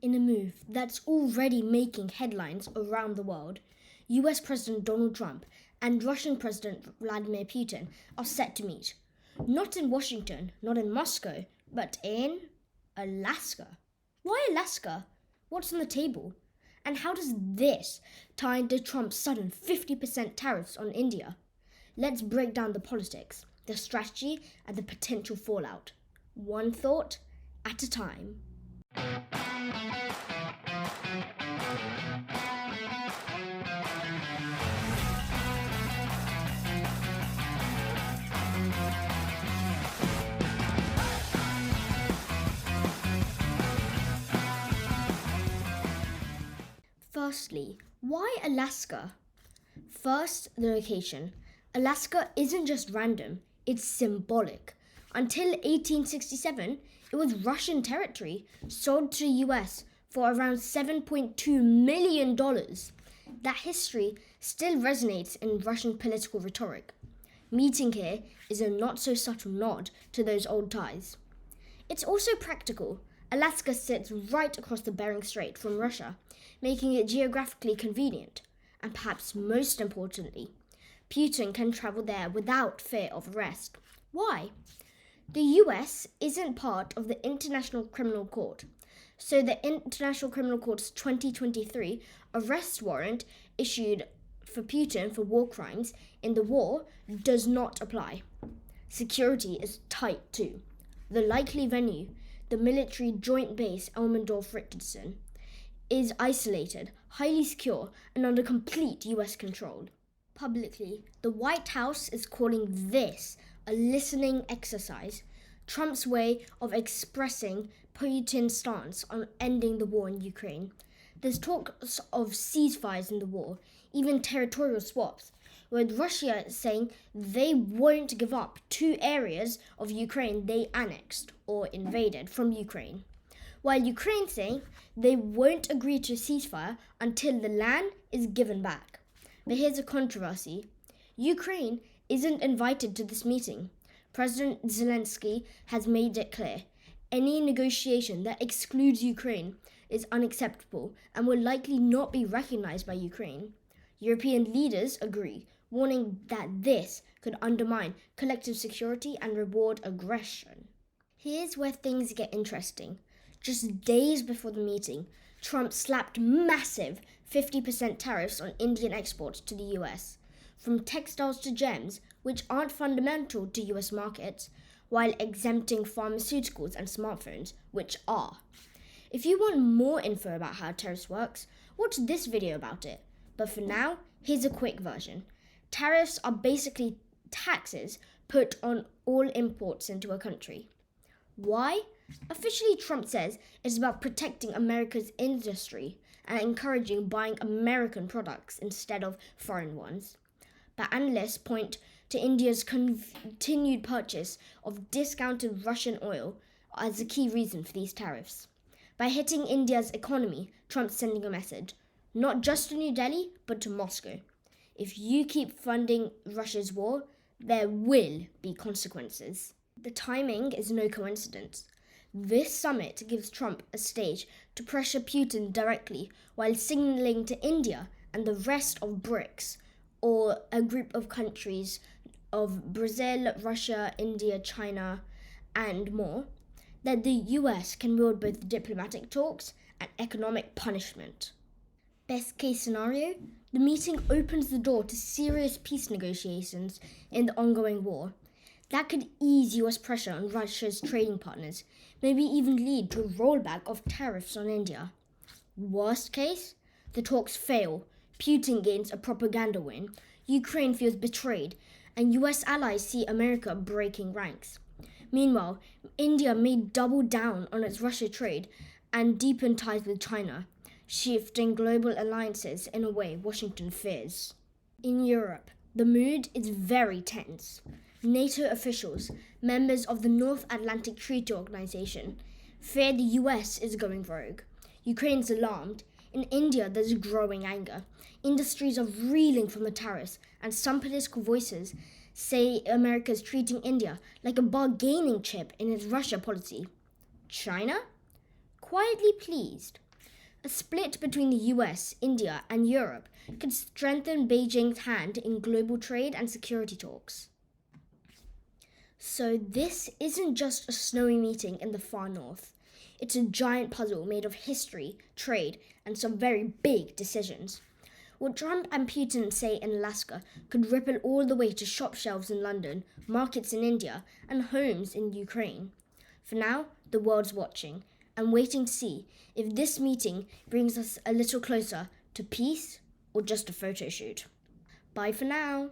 In a move that's already making headlines around the world, US President Donald Trump and Russian President Vladimir Putin are set to meet. Not in Washington, not in Moscow, but in Alaska. Why Alaska? What's on the table? And how does this tie into Trump's sudden 50% tariffs on India? Let's break down the politics, the strategy, and the potential fallout. One thought at a time. Firstly, why Alaska? First, the location. Alaska isn't just random, it's symbolic. Until 1867, it was Russian territory sold to the US for around $7.2 million. That history still resonates in Russian political rhetoric. Meeting here is a not-so-subtle nod to those old ties. It's also practical. Alaska sits right across the Bering Strait from Russia, making it geographically convenient. And perhaps most importantly, Putin can travel there without fear of arrest. Why? The US isn't part of the International Criminal Court, so the International Criminal Court's 2023 arrest warrant issued for Putin for war crimes in the war does not apply. Security is tight too. The likely venue, the military joint base Elmendorf-Richardson, is isolated, highly secure, and under complete US control. Publicly, the White House is calling this a listening exercise, Trump's way of expressing Putin's stance on ending the war in Ukraine. There's talks of ceasefires in the war, even territorial swaps, with Russia saying they won't give up 2 areas of Ukraine they annexed or invaded from Ukraine, while Ukraine saying they won't agree to a ceasefire until the land is given back. But here's a controversy. Ukraine isn't invited to this meeting. President Zelensky has made it clear any negotiation that excludes Ukraine is unacceptable and will likely not be recognized by Ukraine. European leaders agree, warning that this could undermine collective security and reward aggression. Here's where things get interesting. Just days before the meeting, Trump slapped massive 50% tariffs on Indian exports to the US, from textiles to gems, which aren't fundamental to US markets, while exempting pharmaceuticals and smartphones, which are. If you want more info about how tariffs works, watch this video about it. But for now, here's a quick version. Tariffs are basically taxes put on all imports into a country. Why? Officially, Trump says it's about protecting America's industry and encouraging buying American products instead of foreign ones. But analysts point to India's continued purchase of discounted Russian oil as a key reason for these tariffs. By hitting India's economy, Trump's sending a message, not just to New Delhi, but to Moscow. If you keep funding Russia's war, there will be consequences. The timing is no coincidence. This summit gives Trump a stage to pressure Putin directly while signaling to India and the rest of BRICS, or a group of countries of Brazil, Russia, India, China, and more, that the US can wield both diplomatic talks and economic punishment. Best case scenario, the meeting opens the door to serious peace negotiations in the ongoing war. That could ease US pressure on Russia's trading partners, maybe even lead to a rollback of tariffs on India. Worst case, the talks fail, Putin gains a propaganda win, Ukraine feels betrayed, and US allies see America breaking ranks. Meanwhile, India may double down on its Russia trade and deepen ties with China, shifting global alliances in a way Washington fears. In Europe, the mood is very tense. NATO officials, members of the North Atlantic Treaty Organization, fear the US is going rogue. Ukraine's alarmed. In India, there's growing anger. Industries are reeling from the tariffs, and some political voices say America is treating India like a bargaining chip in its Russia policy. China? Quietly pleased. A split between the US, India, and Europe could strengthen Beijing's hand in global trade and security talks. So, this isn't just a snowy meeting in the far north. It's a giant puzzle made of history, trade, and some very big decisions. What Trump and Putin say in Alaska could ripple all the way to shop shelves in London, markets in India, and homes in Ukraine. For now, the world's watching and waiting to see if this meeting brings us a little closer to peace or just a photo shoot. Bye for now.